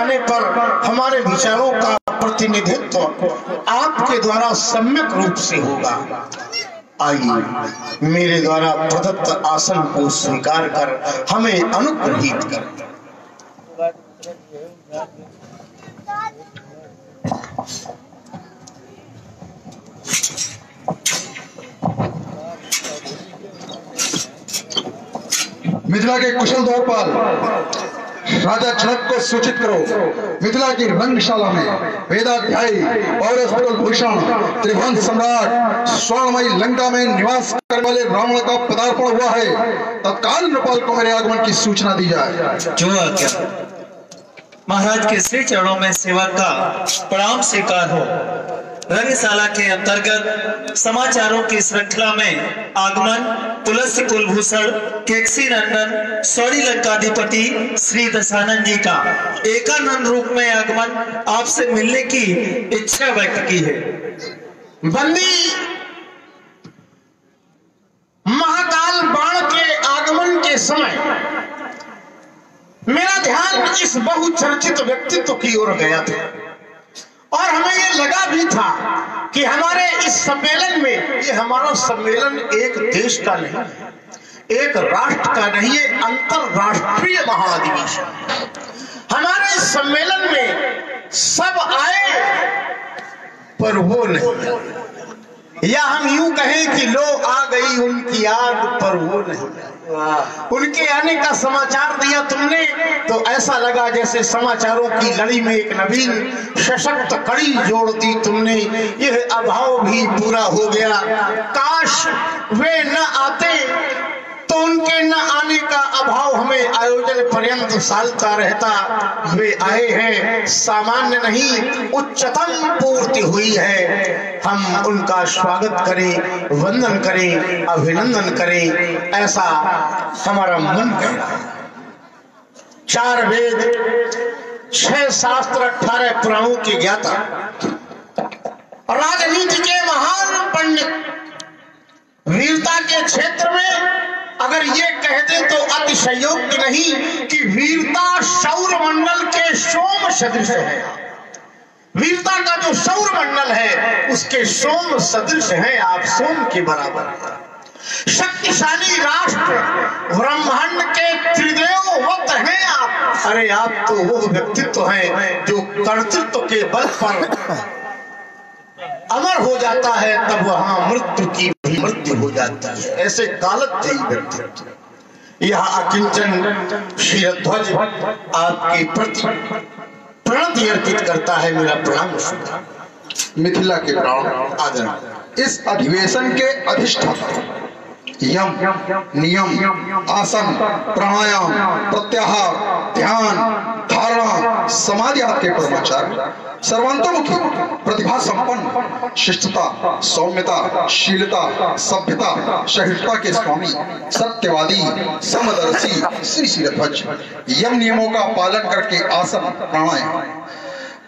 आने पर हमारे विचारों का प्रतिनिधित्व आपके द्वारा सम्यक रूप से होगा। आइए मेरे द्वारा प्रदत्त आसन को स्वीकार कर हमें अनुग्रहित कर। मिथिला के कुशल द्वारपाल राजा जनक को सूचित करो, मिथिला की रंगशाला में वेदाध्यायी और भूषण त्रिभुवन सम्राट स्वर्णमयी लंका में निवास करने वाले रावण का पदार्पण हुआ है। तत्काल नृपाल को मेरे आगमन की सूचना दी जाए। जो आज्ञा। महाराज के श्री चरणों में सेवा का प्रणाम स्वीकार हो। रंगशाला के अंतर्गत समाचारों की श्रृंखला में आगमन तुलसी कुलभूषण केकसी नंदन सौरी लंकाधिपति श्री दशानंद जी का एकानंद रूप में आगमन आपसे मिलने की इच्छा व्यक्त की है। बंदी महाकाल बाण के आगमन के समय मेरा ध्यान इस बहुचर्चित व्यक्तित्व की ओर गया था और हमें ये लगा भी था कि हमारे इस सम्मेलन में, ये हमारा सम्मेलन एक देश का नहीं, एक राष्ट्र का नहीं, ये अंतरराष्ट्रीय महाअधिवेशन। हमारे इस सम्मेलन में सब आए पर वो नहीं, या हम यूं कहें कि लो आ गई उनकी याद पर वो नहीं। उनके आने का समाचार दिया तुमने तो ऐसा लगा जैसे समाचारों की लड़ी में एक नवीन सशक्त कड़ी जोड़ दी तुमने। यह अभाव भी पूरा हो गया। काश वे न आते तो उनके न आने का अभाव हमें आयोजन पर्यंत सालता रहता। वे आए हैं, सामान्य नहीं उच्चतम पूर्ति हुई है। हम उनका स्वागत करें, वंदन करें, अभिनंदन करें, ऐसा हमारा मन कह रहा है। 4 वेद 6 शास्त्र 18 पुराणों के ज्ञाता, राजनीति के महान पंडित, वीरता के क्षेत्र में अगर ये कह दे तो अतिशयोक्ति नहीं कि वीरता सौर मंडल के सोम सदृश है। वीरता का जो सौर मंडल है उसके सोम सदृश है, आप सोम के बराबर है। शक्तिशाली राष्ट्र ब्रह्मांड के त्रिदेववत हैं आप। अरे आप तो वो व्यक्तित्व हैं जो कर्तृत्व के बल पर अमर हो जाता है, तब वहां मृत्यु की भी मृत्यु हो जाती है। ऐसे कालजयी व्यक्तित्व। यह अकिंचन शिरध्वज आपके प्रति प्रणति अर्पित करता है। मेरा प्रणाम। मिथिला के प्राण आदर। इस अधिवेशन के अधिष्ठाता यम नियम आसन प्राणायाम प्रत्याहार ध्यान धारणा समाधि आदि के कर्मचारी सर्वांतोमुखी प्रतिभा संपन्न शिष्टता सौम्यता शीलता सभ्यता सहिष्णुता के स्वामी सत्यवादी समदर्शी श्री शिरध्वज यम नियमों का पालन करके आसन प्राणायाम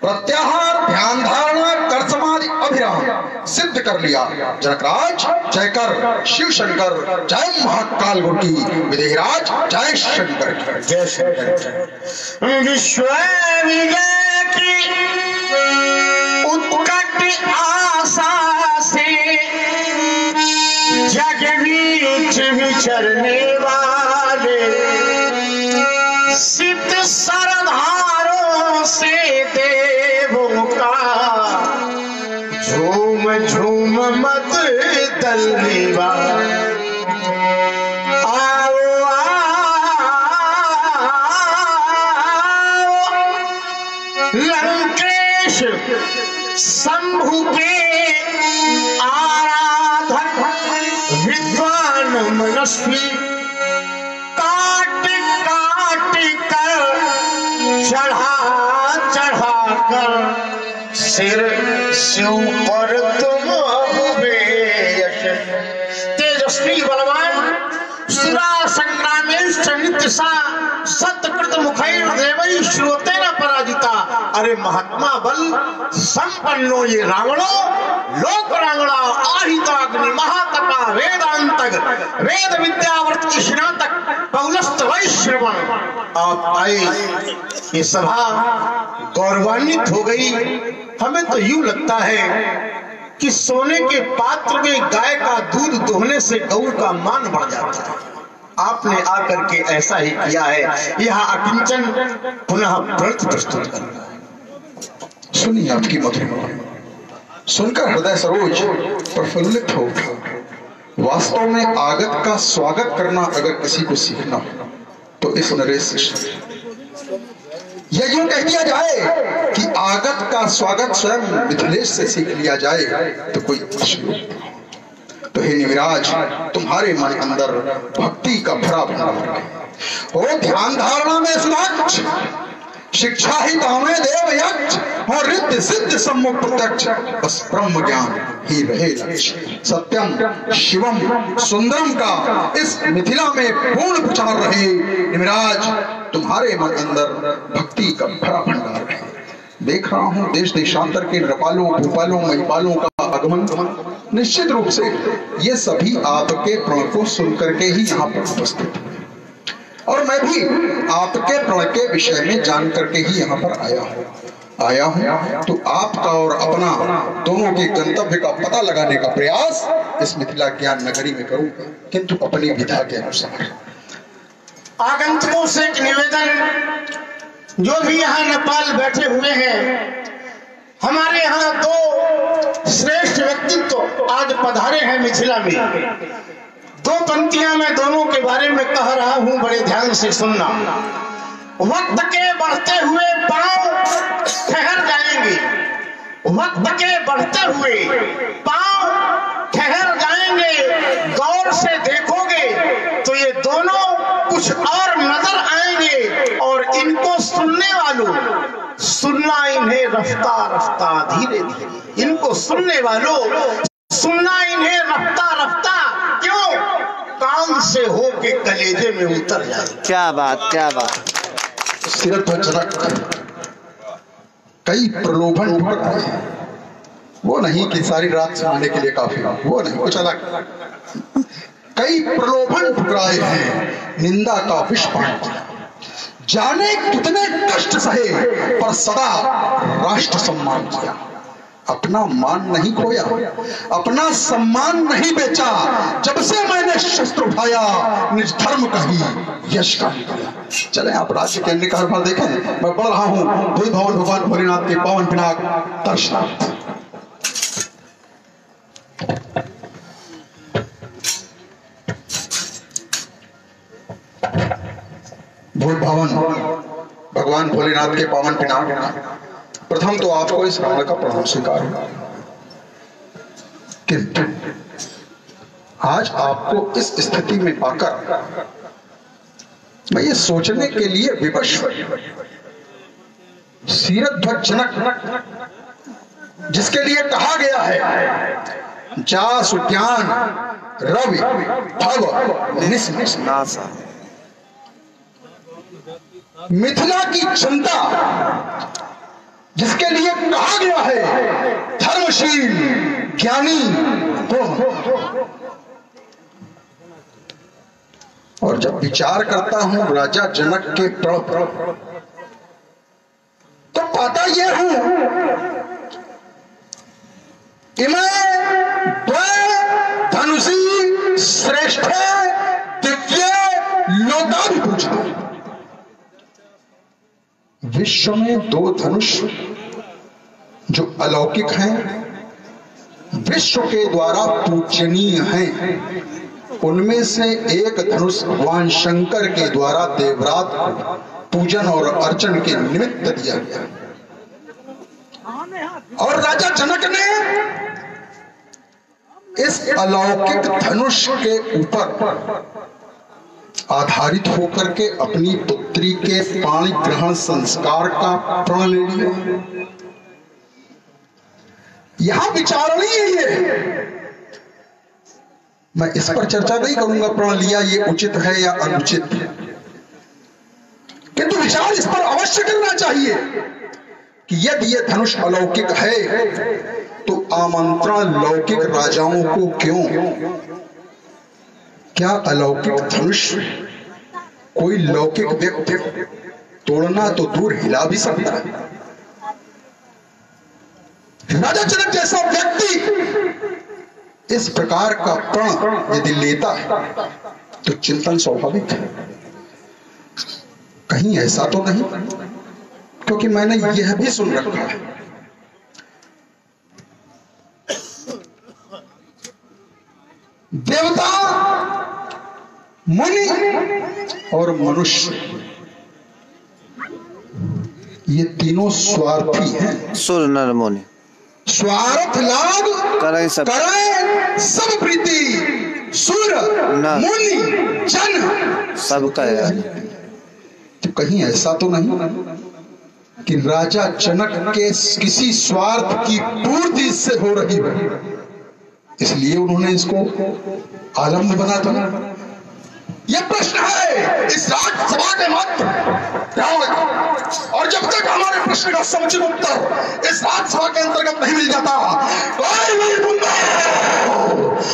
प्रत्याहार ध्यान धारणा कर समाधि अभिराम सिद्ध कर लिया। जनकराज जय कर, शिव शंकर जय, महाकाल गोटी विदेहराज जय शंकर जय शंकर। विश्व विजय की उत्कट आशा से जग बीच विचरने वाले सिद्ध सरदारों से देवों का झूम झूम मत दलवा। आओ लंकेश शंभु के आराधक विद्वान मनस्वी काट काट कर चढ़ा चढ़ा कर सिर शिव पर तुम हुए तेजस्वी बलवान सुरा संग्रामेश नित्य सा सत्कृत मुखैर देवै श्रोतेन पराजिता अरे महात्मा बल संपन्नो ये रावणो लोक रावणा आहिताग्नि महातपा वेदांतक वेद विद्यावर्त स्नातक पौलस्त वैश्रवण। आप आए, ये सभा गौरवान्वित हो गई। हमें तो यूं लगता है कि सोने के पात्र में गाय का दूध दोहने से गऊ का मान बढ़ जाता है। आपने आकर के ऐसा ही किया है। यह अकिंचन पुनः व्रत प्रस्तुत करना है। सुनिए आपकी मधुर, सुनकर हृदय सरोज प्रफुल्लित हो उठा। वास्तव में आगत का स्वागत करना अगर किसी को सीखना हो तो इस नरेश से यह यूं कह दिया जाए कि आगत का स्वागत स्वयं मिथिलेश से सीख लिया जाए तो कोई अश्लील। तो हे निविराज, तुम्हारे मन अंदर भक्ति का भरा भंडार है। ओ ध्यान धारणा में सुनाच, शिक्षा ही तामे देव यक्ष, और रिद्ध सिद्ध सम्मुख प्रत्यक्ष, बस ब्रह्म ज्ञान ही रहे लक्ष्य। सत्यम शिवम सुंदरम का इस मिथिला में पूर्ण प्रचार रहे। निविराज, तुम्हारे मन अंदर भक्ति का भरा भंडार है। देख रहा हूं देश देशांतर के नृपालों भूपालों महिपालों का आगमन। निश्चित रूप से ये सभी आपके प्रण को सुनकर के ही यहाँ पर उपस्थित हैं, और मैं भी आपके प्रण के विषय में जान करके ही यहाँ पर आया हूँ। तो आपका और अपना दोनों के गंतव्य का पता लगाने का प्रयास इस मिथिला ज्ञान नगरी में करूंगा, किंतु अपनी विधा के अनुसार। आगंतुकों से एक निवेदन, जो भी यहाँ नेपाल बैठे हुए हैं, हमारे यहाँ दो श्रेष्ठ व्यक्तित्व आज पधारे हैं मिथिला में। दो पंक्तियां मैं दोनों के बारे में कह रहा हूं, बड़े ध्यान से सुनना। वक्त के बढ़ते हुए पांव ठहर जाएंगे, वक्त के बढ़ते हुए पांव ठहर जाएंगे। गौर से देखोगे तो ये दोनों कुछ और नजर आएंगे, और इनको सुनने वालों, सुनना इन्हें रफ्ता रफ्ता धीरे धीरे, इनको सुनने वालों सुनना इन्हें रफ्ता रफ्ता, क्यों? कान से हो के कलेजे में उतर जाए। क्या बात, क्या बात। सिरध्वजनक कई प्रलोभन ठुकराए, वो नहीं कि सारी रात सुनाने के लिए काफी, वो नहीं, कुछ अलग। कई प्रलोभन ठुकराए हैं, निंदा का विष पान किया, जाने कितने कष्ट सहे, पर सदा राष्ट्र सम्मान किया। अपना मान नहीं खोया, अपना सम्मान नहीं बेचा। जब से मैंने शस्त्र उठाया, निज धर्म का ही यश का निकला। चले आप राज्य के अन्य कारभार देखें। मैं बढ़ रहा हूं भूल भवन भगवान भोलेनाथ के पावन पिनाक दर्शनार्थ। भूल भवन भगवान भोलेनाथ के पावन पिनाक। प्रथम तो आपको इस रावण का प्रणाम स्वीकार होगा, किंतु आज आपको इस स्थिति में पाकर मैं ये सोचने के लिए विवश हूं, सिरध्वजनक जिसके लिए कहा गया है जासु ज्ञान रवि भव निस्मिष नासा, मिथिला की जनता जिसके लिए कहा गया है धर्मशील ज्ञानी हो। और जब विचार करता हूं राजा जनक के प्रण, तो पाता यह हूं इमें धनुषी श्रेष्ठ दिव्य लोका भी पूछा। विश्व में दो धनुष जो अलौकिक हैं, विश्व के द्वारा पूजनीय हैं, उनमें से एक धनुष भगवान शंकर के द्वारा देवरात को पूजन और अर्चन के निमित्त दिया गया। और राजा जनक ने इस अलौकिक धनुष के ऊपर आधारित होकर के अपनी पुत्री के पाणी ग्रहण संस्कार का प्रण ले लिया। यहां विचारणीय है, मैं इस पर चर्चा नहीं करूंगा प्रण लिया ये उचित है या अनुचित है, किंतु विचार इस पर अवश्य करना चाहिए कि यदि ये धनुष अलौकिक है तो आमंत्रण लौकिक राजाओं को क्यों? क्या अलौकिक धनुष कोई लौकिक व्यक्ति तोड़ना तो दूर हिला भी सकता है? राजा जनक जैसा व्यक्ति इस प्रकार का प्रण यदि लेता है तो चिंतन स्वाभाविक है। कहीं ऐसा तो नहीं, क्योंकि मैंने यह भी सुन रखा है देवता, मुनि और मनुष्य ये तीनों स्वार्थी हैं। सुर नर मुनि स्वार्थ लाभ करें सब प्रीति, सुर मुनि जन सबका है। तो कहीं ऐसा तो नहीं कि राजा जनक के किसी स्वार्थ की पूर्ति इससे हो रही हो, इसलिए उन्होंने इसको आलम्ब बना दिया? यह प्रश्न है इस राज्यसभा के मात्र रावण का, और जब तक हमारे प्रश्न का समुचित उत्तर इस राज्यसभा के अंतर्गत नहीं मिल जाता, कोई भी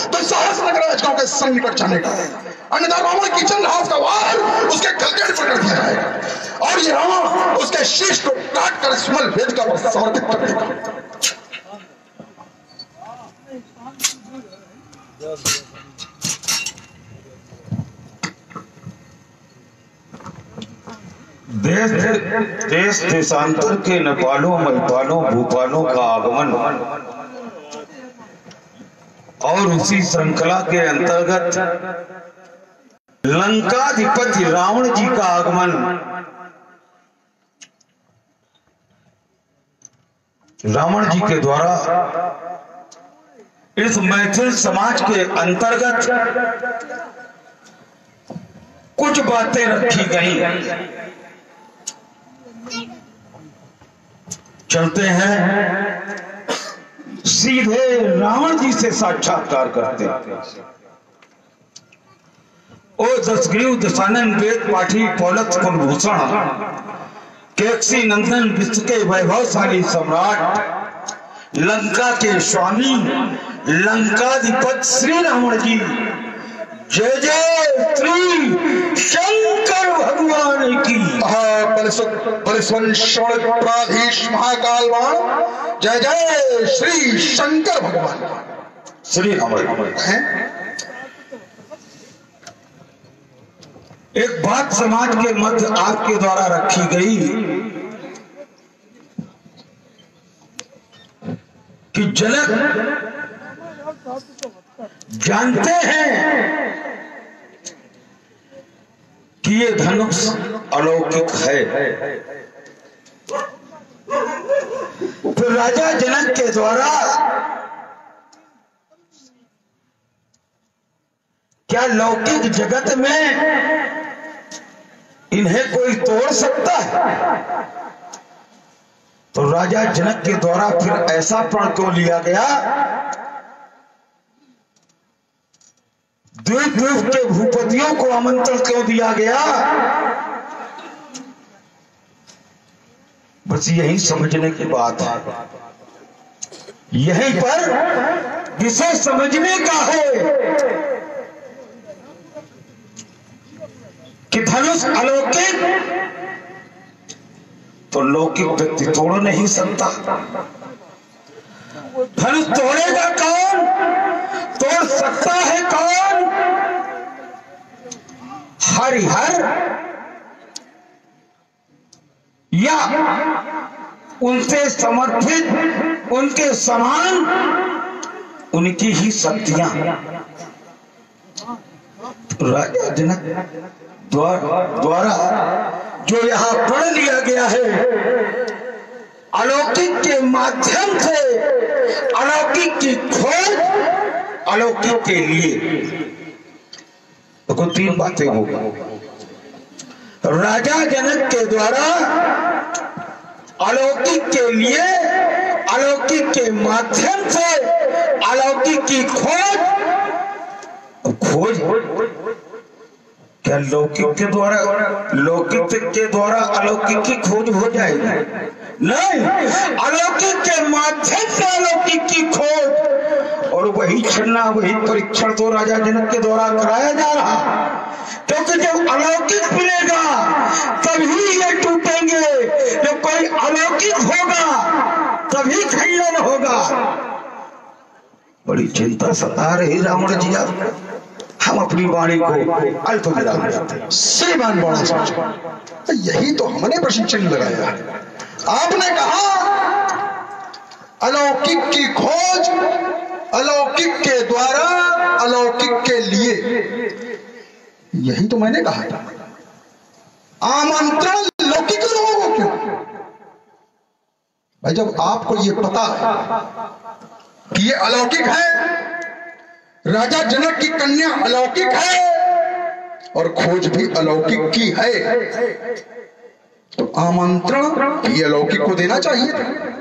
तो साहस न करे अजगरों के संकट जाने का, अन्यथा रावण की चंद्रहास का वार उसके गलगट पर कर दिया जाएगा और ये रावण उसके शीश को काट कर स्मल भेद का समर्पित कर देगा। देश देशांतर के नेपालों मलपालों भूपालों का आगमन और उसी श्रृंखला के अंतर्गत लंकाधिपति रावण जी का आगमन रावण जी के द्वारा इस मैथिल समाज के अंतर्गत कुछ बातें रखी गई। चलते हैं सीधे रावण जी से साक्षात्कार करते हैं। ओ दशग्रीव दशानन वेद पाठी पौलत कुलभूषण केकसी नंदन विश्व के वैभवशाली सम्राट लंका के स्वामी लंकाधिपति श्री रावण जी, जय जय श्री शंकर भगवान की। प्राधीश महाकालवान, जय जय श्री शंकर भगवान। श्री रावण है एक बात समाज के मध्य आपके द्वारा रखी गई कि जनक जानते हैं कि ये धनुष अलौकिक है, तो राजा जनक के द्वारा क्या लौकिक जगत में इन्हें कोई तोड़ सकता है? तो राजा जनक के द्वारा फिर ऐसा प्रण क्यों लिया गया? द्वीप द्वीप के भूपतियों को आमंत्रण क्यों दिया गया? बस यही समझने की बात है, यहीं पर विषय समझने का है कि धनुष अलौकिक तो लौकिक व्यक्ति तोड़ नहीं सकता। धनुष तोड़ेगा कौन? तोड़ सकता है कौन? हरिहर या उनसे समर्थित उनके समान उनकी ही शक्तियां। राजा जनक द्वारा जो यहाँ पढ़ लिया गया है, अलौकिक के माध्यम से अलौकिक की खोज अलौकिक के लिए, तो तीन बातें होगी। राजा जनक के द्वारा अलौकिक के लिए, अलौकिक के माध्यम से अलौकिक की खोज क्या लौकिक के द्वारा अलौकिक की खोज हो जाएगी? नहीं, अलौकिक के माध्यम से अलौकिक की खोज और वही छन्ना वही परीक्षण तो राजा जनक के द्वारा कराया जा रहा, क्योंकि जब अलौकिक मिलेगा तभी ये टूटेंगे, जब कोई अलौकिक होगा तभी खंडन होगा। बड़ी चिंता सता रही रावण जी, हम अपनी वाणी को अल्प विराम देते हैं। श्रीमान बड़ा सोच, यही तो हमने प्रश्न चिन्ह लगाया। आपने कहा अलौकिक की खोज अलौकिक के द्वारा अलौकिक के लिए, यही तो मैंने कहा था। आमंत्रण लौकिक लोगों को क्यों? भाई जब आपको ये पता है कि ये अलौकिक है, राजा जनक की कन्या अलौकिक है और खोज भी अलौकिक की है, तो आमंत्रण भी अलौकिक को देना चाहिए था।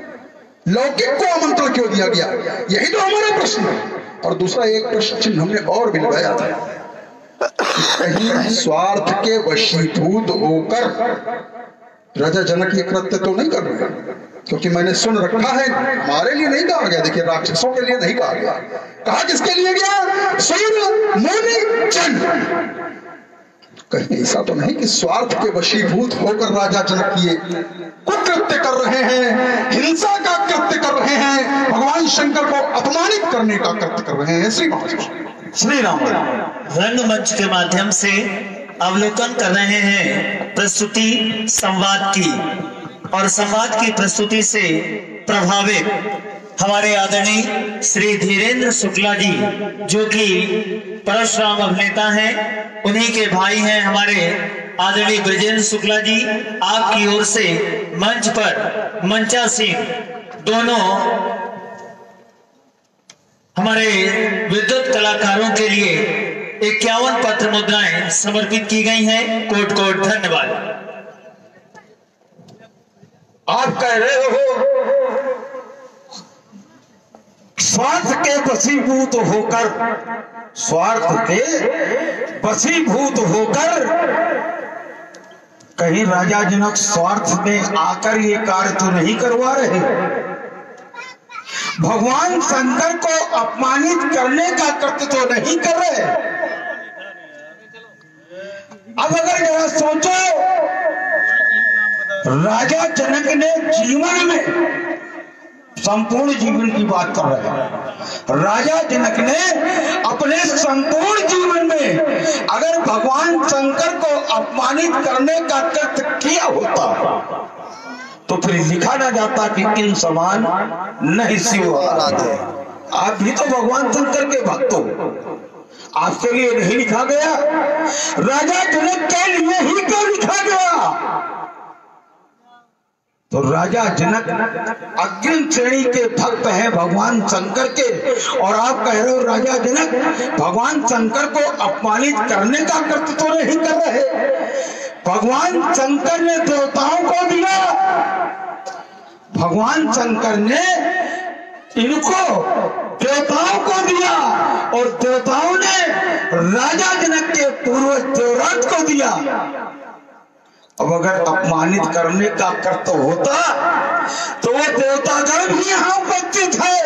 लौकिक को आमंत्रण क्यों दिया गया? यही तो हमारा प्रश्न है। और दूसरा एक प्रश्न चिन्ह हमने और भी लगाया था, कहीं स्वार्थ के वशीभूत होकर राजा जनक ये कृत्य तो नहीं कर रहे, क्योंकि मैंने सुन रखा है, हमारे लिए नहीं कहा गया, देखिए राक्षसों के लिए नहीं कहा गया, कहा किसके लिए गया? सूर्य मुनि चंद्र। कहीं ऐसा तो नहीं कि स्वार्थ के वशीभूत होकर राजा जनक ये कुकृत्य कर रहे हैं, हिंसा का कृत्य कर रहे हैं, भगवान शंकर को अपमानित करने का कृत्य कर रहे हैं। श्री राम रंगमंच के माध्यम से अवलोकन कर रहे हैं प्रस्तुति संवाद की, और संवाद की प्रस्तुति से प्रभावित हमारे आदरणीय श्री धीरेन्द्र शुक्ला जी, जो कि परशुराम अभिनेता हैं, उन्हीं के भाई हैं हमारे आदरणीय ब्रजेंद्र शुक्ला जी। आपकी ओर से मंच पर मंचासीन दोनों हमारे विद्युत कलाकारों के लिए 51 पत्र मुद्राएं समर्पित की गई हैं। कोट कोट धन्यवाद। आप कह रहे हो स्वार्थ के वशीभूत होकर, स्वार्थ के वशीभूत होकर कहीं राजा जनक स्वार्थ में आकर ये कार्य तो नहीं करवा रहे, भगवान शंकर को अपमानित करने का कृत्य तो नहीं कर रहे। अब अगर जरा सोचो, राजा जनक ने जीवन में, संपूर्ण जीवन की बात कर रहे हैं, राजा जनक ने अपने संपूर्ण जीवन में अगर भगवान शंकर को अपमानित करने का कृत्य किया होता तो फिर लिखा ना जाता कि इन समान नहीं शिव आराधे। आप भी तो भगवान शंकर के भक्त हो, आपके लिए नहीं लिखा गया, राजा जनक के लिए ही क्यों लिखा गया? तो राजा जनक अग्रिम श्रेणी के भक्त हैं भगवान शंकर के, और आप कह रहे हो राजा जनक भगवान शंकर को अपमानित करने का कृत्य तो नहीं कर रहे। भगवान शंकर ने देवताओं को दिया, भगवान शंकर ने इनको देवताओं को दिया, और देवताओं ने राजा जनक के पूर्वज देवराज को दिया। अब अगर अपमानित करने का कर्तव्य होता तो वो देवतागण भी यहाँ उपस्थित है,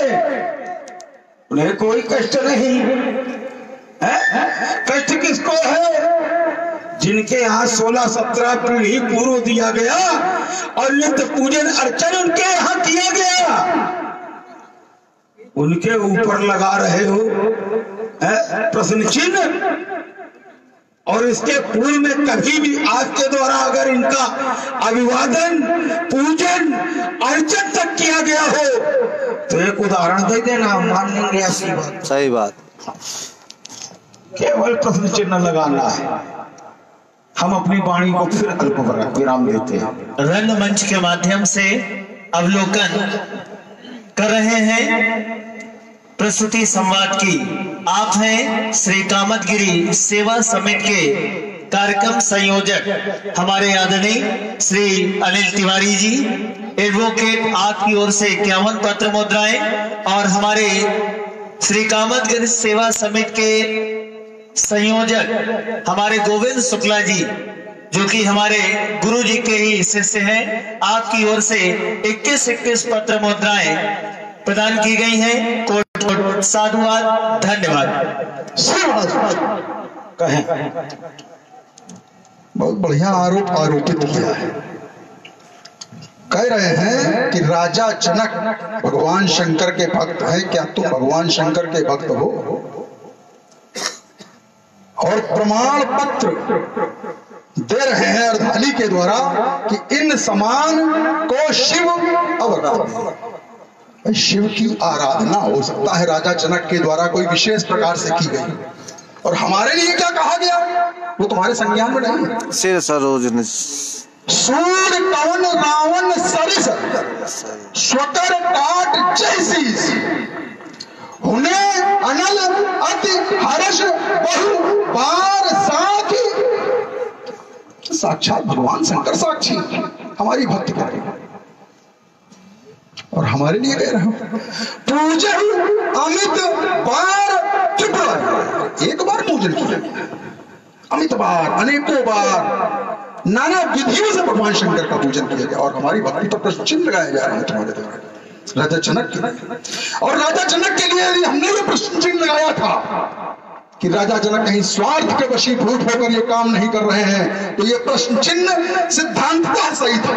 उन्हें कोई कष्ट नहीं है। कष्ट किसको है? जिनके यहाँ 16-17 पीढ़ी पूर्व दिया गया और नित्य पूजन अर्चन उनके यहाँ किया गया, उनके ऊपर लगा रहे हो प्रश्न चिन्ह। और इसके पूर्व में कभी भी आज के द्वारा अगर इनका अभिवादन पूजन अर्चन तक किया गया हो तो एक उदाहरण दे देना, मान लेंगे ऐसी बात। सही बात। केवल प्रश्न चिन्ह लगाना है। हम अपनी वाणी को फिर अल्प विराम देते हैं। रंगमंच के माध्यम से अवलोकन कर रहे हैं प्रस्तुति संवाद की। आप हैं श्री कामतगिरी सेवा समिति के कार्यक्रम संयोजक हमारे आदरणीय श्री अनिल तिवारी जी। एडवोकेट आपकी ओर से 51 पत्र मुद्राएं, और हमारे श्री कामतगिरी सेवा समिति के संयोजक हमारे गोविंद शुक्ला जी, जो कि हमारे गुरु जी के ही शिष्य हैं, आपकी ओर से 21 पत्र मुद्राएं प्रदान की गई हैं। कोट कोट साधुवाद, धन्यवाद। कहें बहुत बढ़िया आरोप आरोपित किया है। कह रहे हैं कि राजा जनक भगवान शंकर के भक्त है। क्या तुम भगवान शंकर के भक्त हो? और प्रमाण पत्र दे रहे हैं अर्धाली के द्वारा कि इन समान को शिव अवतार। शिव की आराधना हो सकता है राजा जनक के द्वारा कोई विशेष प्रकार से की गई, और हमारे लिए क्या कहा गया वो तुम्हारे संज्ञान में नहीं। सिर सरोज सूर कवन रावण सरिस स्वकर काट जैसी उन्हें अनल अति हर्ष बहु बार साखी। साक्षात भगवान शंकर साक्षी हमारी भक्ति करें, और हमारे लिए कह रहे हो पूजन अमित बार त्रिपुरा। एक बार पूजन किया, अमित बार, अनेकों बार, नाना विधियों से भगवान शंकर का पूजन किया गया, और हमारी भक्ति पर प्रश्न चिन्ह लगाए जा रहे हैं तुम्हारे द्वारा राजा जनक के लिए। और राजा जनक के लिए हमने भी प्रश्न चिन्ह लगाया था कि राजा जनक कहीं स्वार्थ के वशीभूत होकर ये काम नहीं कर रहे हैं, तो ये प्रश्न चिन्ह सिद्धांततः सही था,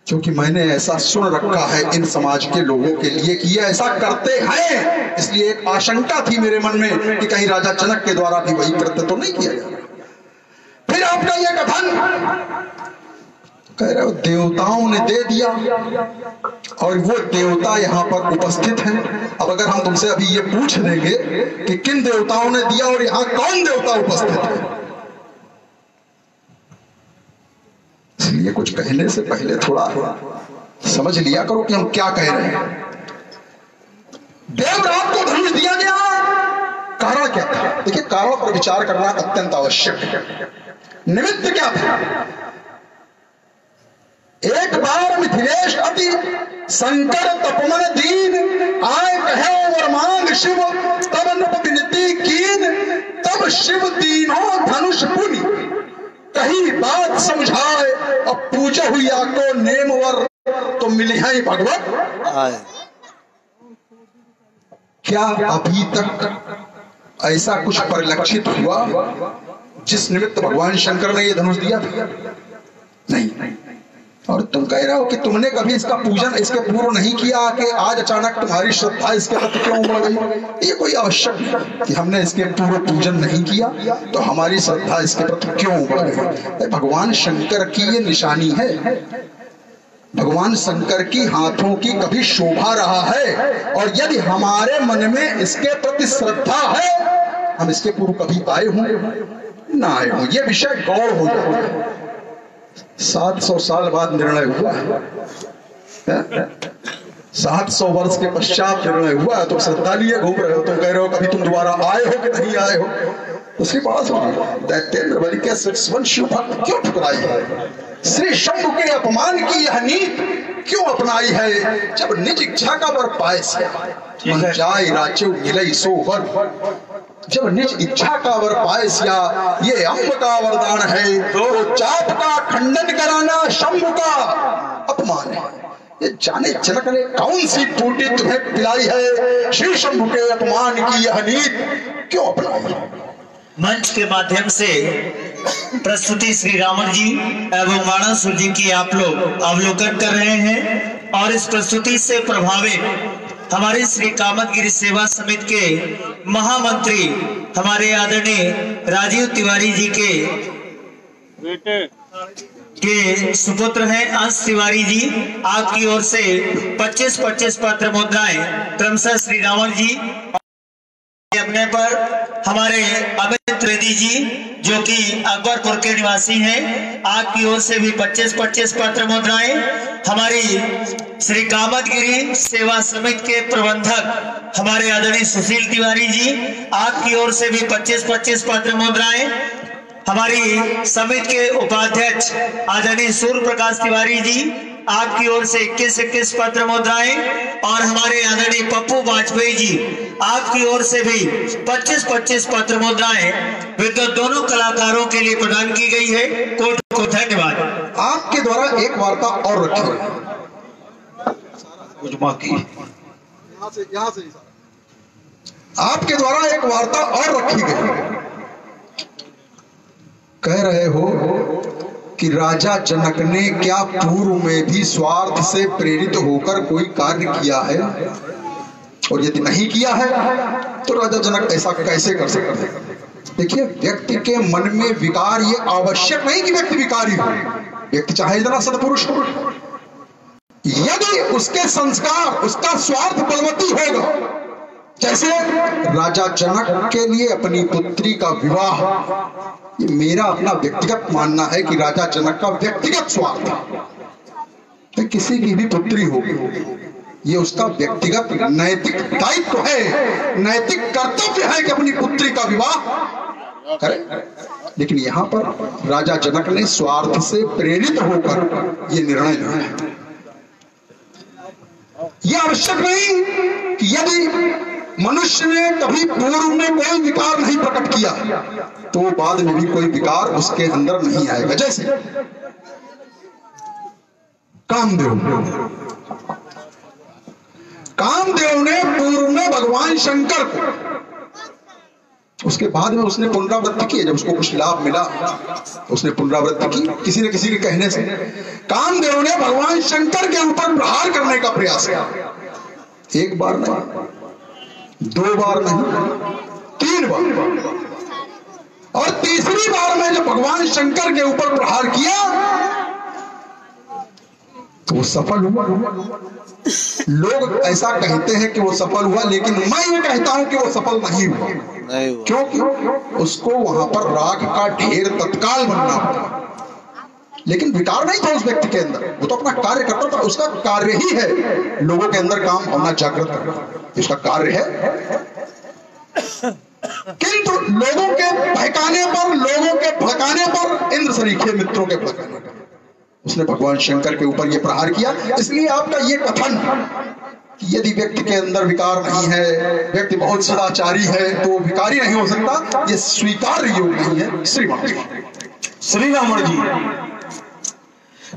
क्योंकि मैंने ऐसा सुन रखा है इन समाज के लोगों के लिए कि ये ऐसा करते हैं। इसलिए एक आशंका थी मेरे मन में कि कहीं राजा जनक के द्वारा भी वही कृत्य तो नहीं किया गया। फिर आपका यह कथन कह रहे हो देवताओं ने दे दिया, और वो देवता यहाँ पर उपस्थित हैं। अब अगर हम तुमसे अभी ये पूछ देंगे कि किन देवताओं ने दिया और यहाँ कौन देवता उपस्थित है, इसलिए कुछ कहने से पहले थोड़ा समझ लिया करो कि हम क्या कह रहे हैं। देवराज को धनुष दिया गया, कारण क्या था? देखिए, कारण पर विचार करना अत्यंत आवश्यक है। निमित्त क्या था? एक बार मिथिलेश अति शंकर तपमन दीन आए कहे वर मांग शिव तब नृप विनती कीन तब शिव दीनों धनुष पुनि कही बात समझाए अब पूजा हुई को नेमवर तो मिले हैं भगवत आए। क्या अभी तक ऐसा कुछ परिलक्षित हुआ जिस निमित्त भगवान शंकर ने यह धनुष दिया था? नहीं। और तुम कह रहे हो कि तुमने कभी इसका पूजन इसके पूर्व नहीं किया, कि आज अचानक तुम्हारी श्रद्धा इसके प्रति क्यों बढ़ गई? ये कोई आवश्यक नहीं कि हमने इसके पूर्व पूजन नहीं किया तो हमारी श्रद्धा इसके प्रति क्यों बढ़ गई। भगवान शंकर की ये निशानी है, भगवान शंकर की हाथों की कभी शोभा रहा है, और यदि हमारे मन में इसके प्रति श्रद्धा है, हम इसके पूर्व कभी आए हों ना आए हों, ये विषय गौर हो जाए। 700 साल बाद निर्णय हुआ है, 700 वर्ष के पश्चात निर्णय हुआ, तो श्रद्धा लिए घूम रहे हो, तुम कह रहे हो कभी तुम दोबारा आए हो कि नहीं आए हो। उसकी बात होगी दैत्येंद्र बलि के 61 शिव भक्त क्यों ठुकराई है? श्री शंभु के अपमान की यह नीति क्यों अपनाई है? जब निज इच्छा का वर पाए जाय राचो मिलई सोवर, जब निज इच्छा का वर पायसिया ये अम्ब का वरदान है, तो चाप का खंडन कराना शंभु का अपमान है। ये जाने जनक ने कौन सी टूटी तुम्हें पिलाई है? श्री शंभु के अपमान की यह नीति क्यों अपनाई? मंच के माध्यम से प्रस्तुति श्री रावण जी एवं मानसुर जी की आप लोग अवलोकन कर रहे हैं, और इस प्रस्तुति से प्रभावित हमारे श्री कामतगिरी सेवा समिति के महामंत्री हमारे आदरणीय राजीव तिवारी जी के सुपुत्र हैं अंश तिवारी जी, आपकी ओर से 25-25 पत्र मुद्राएं क्रमशः श्री रावण जी अपने पर, हमारे अमित त्रिवेदी जी जो कि अकबरपुर के निवासी हैं, आपकी ओर से भी 25-25 पत्र मुद्राएं, हमारी श्री कामतगिरी सेवा समिति के प्रबंधक हमारे आदरणीय सुशील तिवारी जी, आपकी ओर से भी 25-25 पत्र मुद्राएं, हमारी समिति के उपाध्यक्ष आदरणीय सूर्य प्रकाश तिवारी जी, आपकी ओर से 21 पत्र मुद्राएं और हमारे आदरणीय पप्पू वाजपेयी जी आपकी ओर से भी 25 पत्र मुद्राएं विद्युत दोनों कलाकारों के लिए प्रदान की गई है। कोर्ट को धन्यवाद। आपके द्वारा एक वार्ता और रखी गई, आपके द्वारा एक वार्ता और रखी गई। कह रहे हो कि राजा जनक ने क्या पूर्व में भी स्वार्थ से प्रेरित होकर कोई कार्य किया है, और यदि नहीं किया है तो राजा जनक ऐसा कैसे कर सकते हैं? देखिए, व्यक्ति के मन में विकार, ये आवश्यक नहीं कि व्यक्ति विकारी हो। व्यक्ति चाहे इतना सत्पुरुष हो, यदि उसके संस्कार, उसका स्वार्थ बलवती होगा, जैसे राजा जनक के लिए अपनी पुत्री का विवाह, ये मेरा अपना व्यक्तिगत मानना है कि राजा जनक का व्यक्तिगत स्वार्थ है। किसी की भी पुत्री होगी, ये उसका व्यक्तिगत नैतिक दायित्व है, नैतिक कर्तव्य है कि अपनी पुत्री का विवाह करे। लेकिन यहाँ पर राजा जनक ने स्वार्थ से प्रेरित होकर ये निर्णय लिया है। यह आवश्यक नहीं कि यदि मनुष्य ने कभी पूर्व में कोई विकार नहीं प्रकट किया तो बाद में भी कोई विकार उसके अंदर नहीं आएगा। जैसे कामदेव ने पूर्व में भगवान शंकर को, उसके बाद में उसने पुनरावृत्ति की। जब उसको कुछ लाभ मिला तो उसने पुनरावृत्ति की किसी न किसी के कहने से। कामदेव ने भगवान शंकर के ऊपर प्रहार करने का प्रयास किया, एक बार नहीं, 2 बार नहीं, 3 बार, और तीसरी बार में जब भगवान शंकर के ऊपर प्रहार किया तो वो सफल हुआ। लोग ऐसा कहते हैं कि वो सफल हुआ, लेकिन मैं ये कहता हूं कि वो सफल नहीं हुआ। क्योंकि उसको वहां पर राग का ढेर तत्काल बनना पड़ा, लेकिन विकार नहीं था उस व्यक्ति के अंदर। वो तो अपना कार्य करता था, उसका कार्य ही है लोगों के अंदर काम होना, जागृत करना, उसका कार्य है। किंतु लोगों के बहकाने पर, लोगों के भड़काने पर, इंद्र सरीखे मित्रों के भड़काने पर उसने भगवान शंकर के ऊपर यह प्रहार किया। इसलिए आपका यह कथन कि यदि व्यक्ति के अंदर विकार नहीं है, व्यक्ति बहुत सदाचारी है, तो विकारी नहीं हो सकता, यह स्वीकार्य योग नहीं है। श्री रामण जी,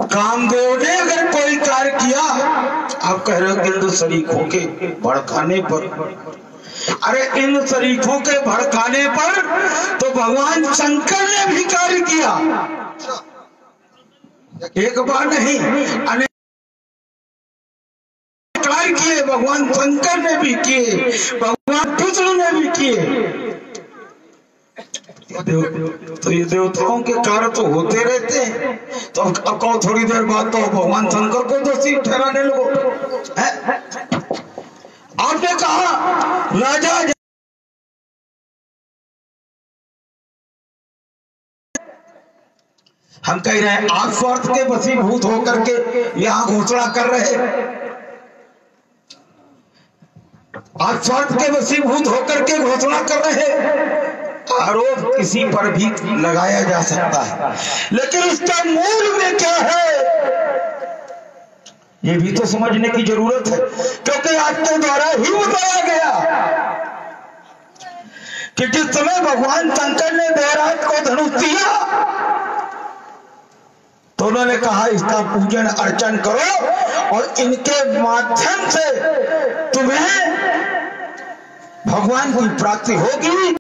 कामदेव ने अगर कोई कार्य किया, आप कह रहे हो इंद्र शरीकों के भड़काने पर, अरे इन शरीकों के भड़काने पर तो भगवान शंकर ने भी कार्य किया, एक बार नहीं, अनेक कार्य किए। भगवान शंकर ने भी किए, भगवान विष्णु ने भी किए। तो ये देवताओं के कार्य तो होते रहते हैं। तो अब कहो थोड़ी देर बाद तो भगवान शंकर को दोषी ठहराने लगो। आपने कहा राजा, हम कह रहे हैं आप स्वार्थ के वशीभूत होकर के यहां घोषणा कर रहे, आप स्वार्थ के वशीभूत होकर के घोषणा कर रहे। आरोप किसी पर भी लगाया जा सकता है, लेकिन उसका मूल में क्या है ये भी तो समझने की जरूरत है। क्योंकि आपके द्वारा ही बताया गया कि जिस समय भगवान शंकर ने देवराज को धनुष दिया तो उन्होंने कहा इसका पूजन अर्चन करो और इनके माध्यम से तुम्हें भगवान की प्राप्ति होगी।